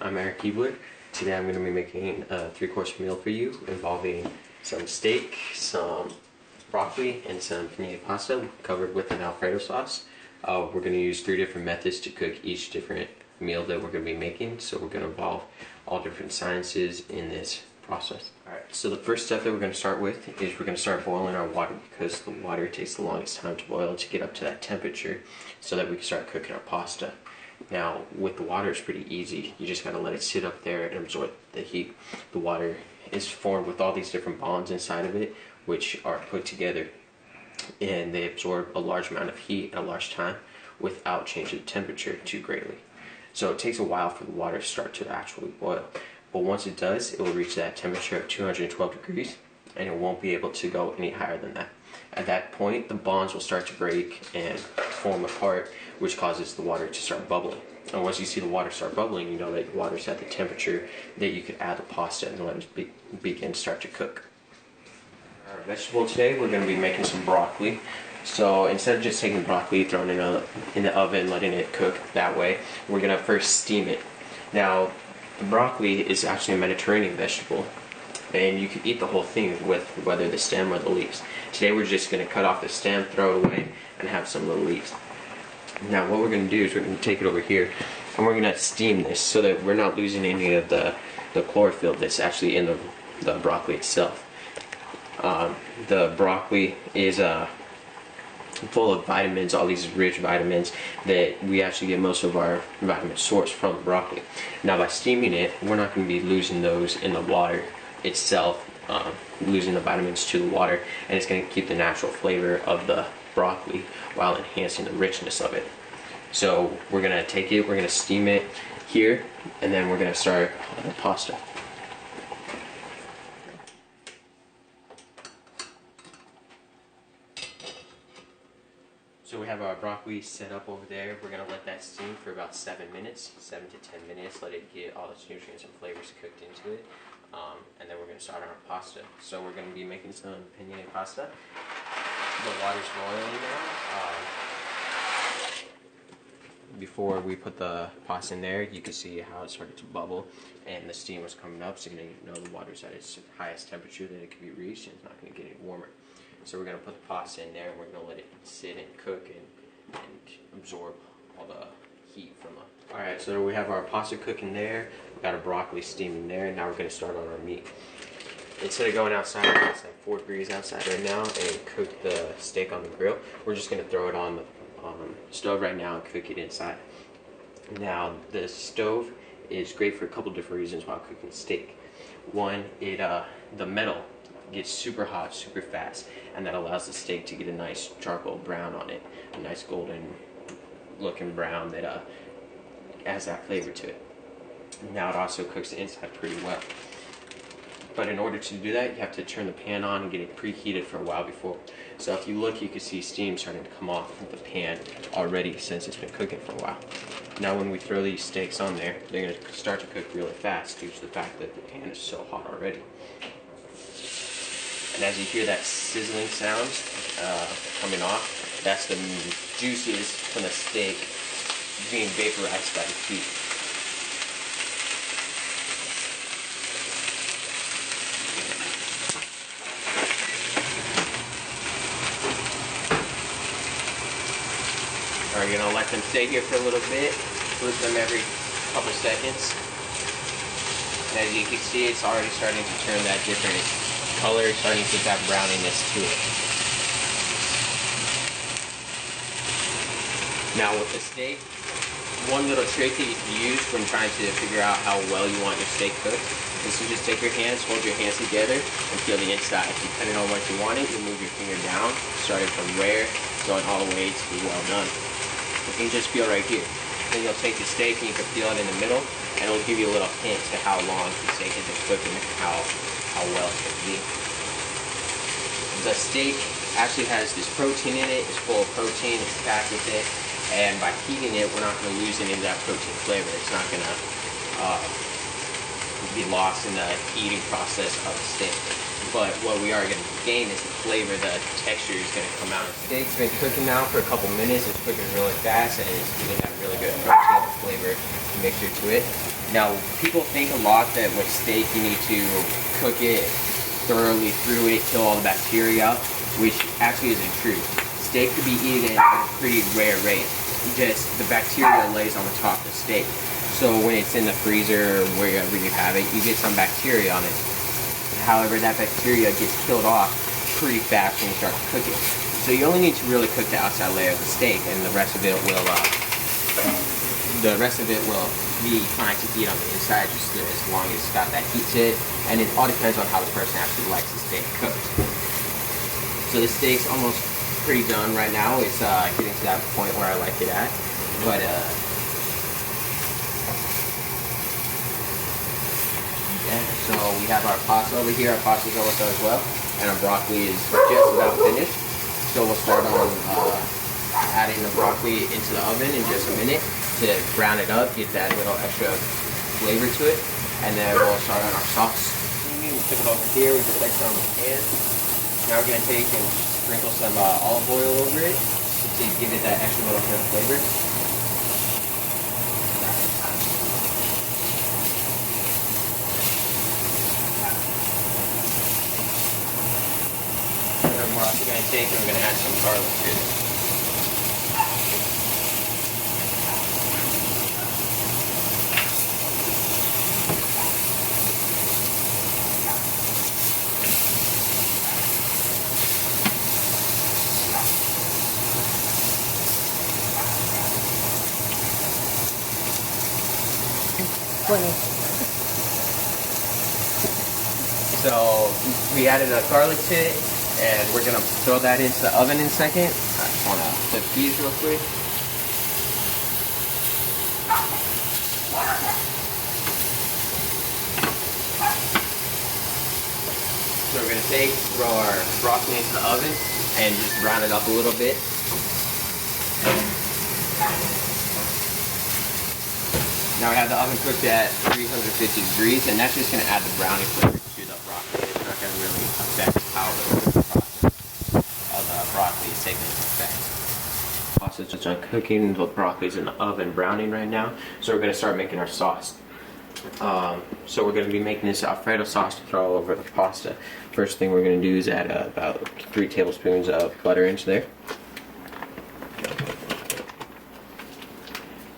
I'm Erik. Today I'm going to be making a three-course meal for you involving some steak, some broccoli, and some penne pasta covered with an Alfredo sauce. We're going to use 3 different methods to cook each different meal that we're going to be making, so we're going to involve all different sciences in this process. Alright, so the first step that we're going to start with is we're going to start boiling our water, because the water takes the longest time to boil to get up to that temperature so that we can start cooking our pasta. Now, with the water, it's pretty easy. You just got to let it sit up there and absorb the heat. The water is formed with all these different bonds inside of it, which are put together, and they absorb a large amount of heat at a large time without changing the temperature too greatly. So it takes a while for the water to start to actually boil. But once it does, it will reach that temperature of 212 degrees, and it won't be able to go any higher than that. At that point, the bonds will start to break and form apart, which causes the water to start bubbling. And once you see the water start bubbling, you know that the water's at the temperature that you could add the pasta and let it begin to start to cook. Our vegetable today, we're going to be making some broccoli. So instead of just taking broccoli, throwing it in the oven, letting it cook that way, we're going to first steam it. Now, the broccoli is actually a Mediterranean vegetable, and you can eat the whole thing with whether the stem or the leaves. Today we're just going to cut off the stem, throw it away, and have some little leaves. Now what we're going to do is we're going to take it over here, and we're going to steam this so that we're not losing any of the chlorophyll that's actually in the broccoli itself. The broccoli is full of vitamins, all these rich vitamins that we actually get most of our vitamin source from broccoli. Now by steaming it, we're not going to be losing those in the water itself, losing the vitamins to the water, and it's going to keep the natural flavor of the broccoli while enhancing the richness of it. So we're going to take it, we're going to steam it here, and then we're going to start on the pasta. So we have our broccoli set up over there. We're going to let that steam for about 7 minutes, 7 to 10 minutes, let it get all its nutrients and flavors cooked into it. And then we're going to start on our pasta. So we're going to be making some penne pasta. The water's boiling now. Before we put the pasta in there, you can see how it started to bubble and the steam was coming up, so you know the water's at its highest temperature that it can be reached, and it's not going to get any warmer. So we're going to put the pasta in there, and we're going to let it sit and cook and absorb all the heat from it. Alright, so we have our pasta cooking there, we got our broccoli steaming there, and now we're going to start on our meat. Instead of going outside, it's like 4 degrees outside right now, and cook the steak on the grill, we're just going to throw it on the stove right now and cook it inside. Now, the stove is great for a couple different reasons while cooking steak. One, the metal gets super hot super fast, and that allows the steak to get a nice charcoal brown on it, a nice golden looking brown that adds that flavor to it. Now it also cooks the inside pretty well. But in order to do that, you have to turn the pan on and get it preheated for a while before. So if you look, you can see steam starting to come off of the pan already since it's been cooking for a while. Now when we throw these steaks on there, they're going to start to cook really fast due to the fact that the pan is so hot already. And as you hear that sizzling sound coming off, that's the juices from the steak being vaporized by the heat. We're going to let them stay here for a little bit, flip them every couple seconds. And as you can see, it's already starting to turn that different color, starting to get that browniness to it. Now with the steak, one little trick that you can use when trying to figure out how well you want your steak cooked is to just take your hands, hold your hands together, and feel the inside. Depending on what you want it, you move your finger down, starting from rare, going all the way to well done. You can just feel right here. Then you'll take the steak and you can feel it in the middle, and it'll give you a little hint to how long the steak has been cooking and how well it's going to be. The steak actually has this protein in it. It's full of protein. It's packed with it. And by heating it, we're not going to lose any of that protein flavor. It's not going to be lost in the heating process of the steak. but what we are going to gain is the flavor, the texture is going to come out. The steak's been cooking now for a couple minutes. It's cooking really fast, and it's giving that really good protein flavor mixture to it. Now, people think a lot that with steak you need to cook it thoroughly through it, kill all the bacteria out, which actually isn't true. Steak could be eaten at a pretty rare rate. Just the bacteria lays on the top of the steak. So when it's in the freezer or wherever you have it, you get some bacteria on it. However, that bacteria gets killed off pretty fast when you start to cook it. So you only need to really cook the outside layer of the steak, and the rest of it will be fine to eat on the inside, just as long as it's got that heat to it. And it all depends on how the person actually likes the steak cooked. So the steak's almost pretty done right now. It's getting to that point where I like it at. But yeah, so we have our pasta over here. Our pasta's almost done as well, and our broccoli is just about finished. So we'll start on adding the broccoli into the oven in just a minute to brown it up, get that little extra flavor to it, and then we'll start on our sauce. We'll put it over here. We just like it on the pan. Now we're gonna take and sprinkle some olive oil over it to give it that extra little bit of flavor. We're also going to take and we're going to add some garlic to it. So we added a garlic to it, and we're gonna throw that into the oven in a second. I just wanna flip these real quick. So we're gonna throw our broccoli into the oven and just brown it up a little bit. Now we have the oven cooked at 350 degrees, and that's just gonna add the brownie flavor to the broccoli. It's not gonna really affect how the process of the broccoli is taking effect. Pasta's just done cooking. The broccoli's in the oven browning right now. So we're gonna start making our sauce. So we're gonna be making this Alfredo sauce to throw over the pasta. First thing we're gonna do is add about 3 tablespoons of butter into there.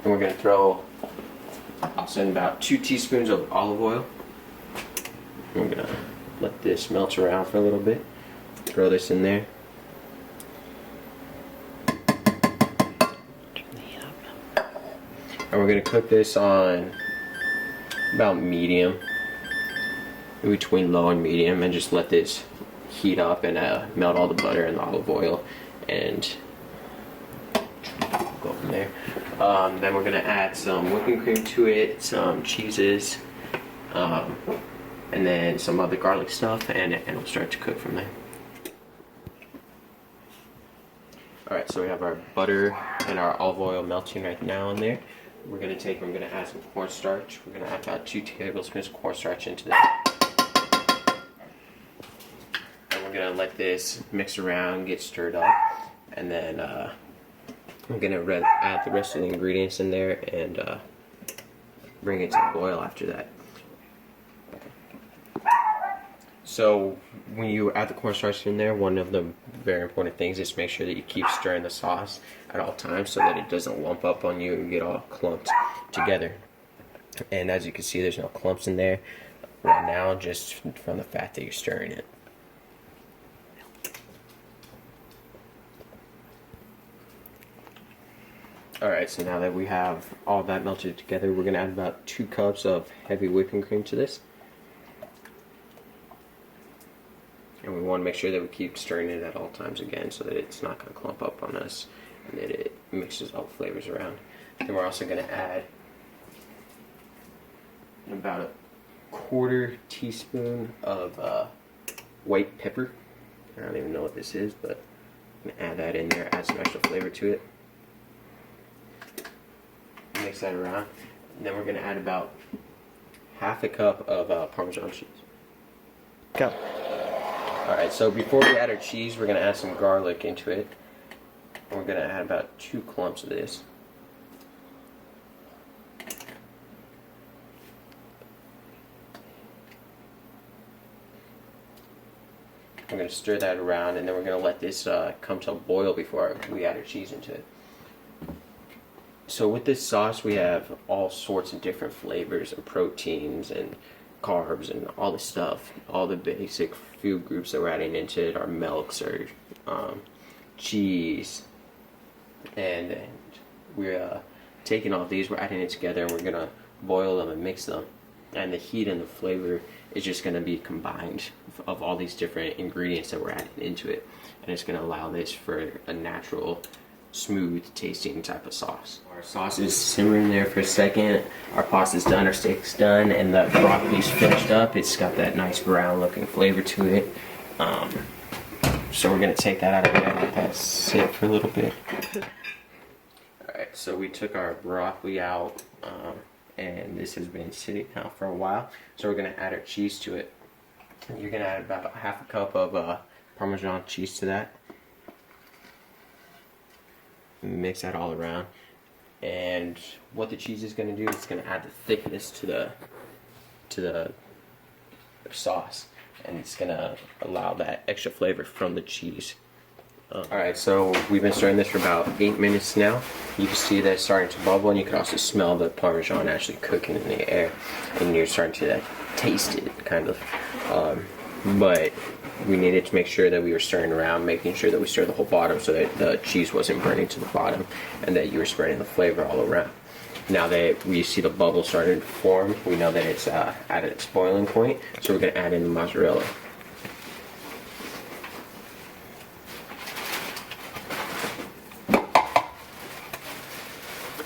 And we're gonna throw, I'll send about 2 teaspoons of olive oil. I'm gonna let this melt around for a little bit. Throw this in there. And we're gonna cook this on about medium, in between low and medium, and just let this heat up and melt all the butter and the olive oil, and go from there. Then we're gonna add some whipping cream to it, some cheeses, and then some other garlic stuff, and we'll start to cook from there. Alright, so we have our butter and our olive oil melting right now in there. We're gonna add some cornstarch. We're gonna add about 2 tablespoons of cornstarch into that. And we're gonna let this mix around, get stirred up, and then I'm gonna add the rest of the ingredients in there and bring it to a boil after that. So when you add the cornstarch in there, one of the very important things is to make sure that you keep stirring the sauce at all times so that it doesn't lump up on you and get all clumped together. And as you can see, there's no clumps in there right now, just from the fact that you're stirring it. Alright, so now that we have all that melted together, we're going to add about 2 cups of heavy whipping cream to this. And we want to make sure that we keep stirring it at all times again so that it's not going to clump up on us and that it mixes all the flavors around. Then we're also going to add about 1/4 teaspoon of white pepper. I don't even know what this is, but I'm going to add that in there, add some extra flavor to it. Mix that around. And then we're going to add about 1/2 cup of Parmesan cheese. Go. Alright, so before we add our cheese, we're going to add some garlic into it. And we're going to add about 2 clumps of this. We're going to stir that around, and then we're going to let this come to a boil before we add our cheese into it. So with this sauce, we have all sorts of different flavors and proteins and carbs and all the stuff. All the basic food groups that we're adding into it are milks or cheese. And we're taking all these, we're adding it together, and we're going to boil them and mix them. And the heat and the flavor is just going to be combined of all these different ingredients that we're adding into it. And it's going to allow this for a natural, smooth tasting type of sauce. Our sauce is simmering there for a second. Our pasta's done, our steak's done, and the broccoli's finished up. It's got that nice brown looking flavor to it. So we're going to take that out of there and let that sit for a little bit. Alright, so we took our broccoli out, and this has been sitting out for a while. So we're going to add our cheese to it. You're going to add about half a cup of Parmesan cheese to that. Mix that all around. And what the cheese is going to do is it's going to add the thickness to the sauce. And it's going to allow that extra flavor from the cheese. Alright, so we've been stirring this for about 8 minutes now. You can see that it's starting to bubble, and you can also smell the Parmesan actually cooking in the air. And you're starting to taste it, kind of. But we needed to make sure that we were stirring around, making sure that we stirred the whole bottom so that the cheese wasn't burning to the bottom, and that you were spreading the flavor all around. Now that we see the bubble starting to form, we know that it's at its boiling point, so we're going to add in the mozzarella.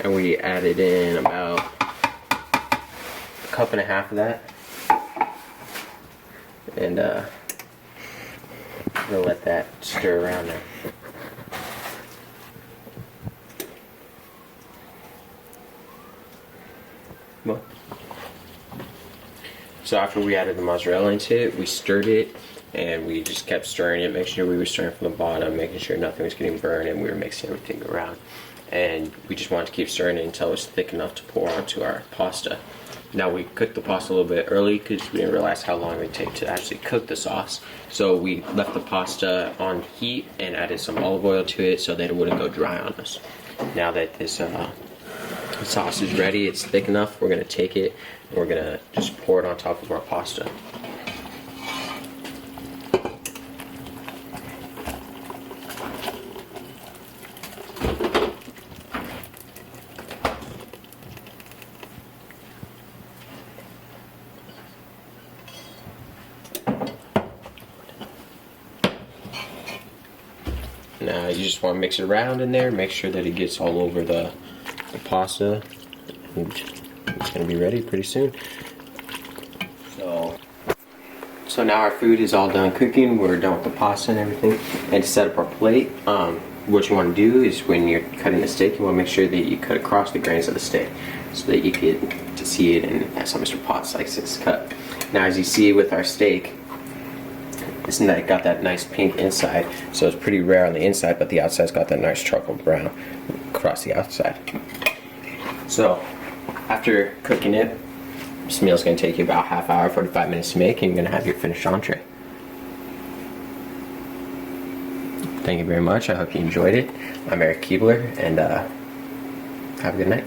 And we added in about 1.5 cups of that. And we'll let that stir around there. What? So after we added the mozzarella into it, we stirred it, and we just kept stirring it, making sure we were stirring from the bottom, making sure nothing was getting burned, and we were mixing everything around. And we just wanted to keep stirring it until it was thick enough to pour onto our pasta. Now we cooked the pasta a little bit early because we didn't realize how long it would take to actually cook the sauce. So we left the pasta on heat and added some olive oil to it so that it wouldn't go dry on us. Now that this sauce is ready, it's thick enough, we're going to take it and we're going to just pour it on top of our pasta. Now you just want to mix it around in there, make sure that it gets all over the pasta, and it's going to be ready pretty soon. So now our food is all done cooking, we're done with the pasta and everything. And to set up our plate, what you want to do is when you're cutting the steak, you want to make sure that you cut across the grains of the steak so that you get to see it, and that's how Mr. Potts likes it cut. Now as you see with our steak, isn't that it got that nice pink inside, so it's pretty rare on the inside, but the outside's got that nice charcoal brown across the outside. So after cooking it, this meal's going to take you about half hour, 45 minutes to make, and you're going to have your finished entree. Thank you very much. I hope you enjoyed it. I'm Erik, and have a good night.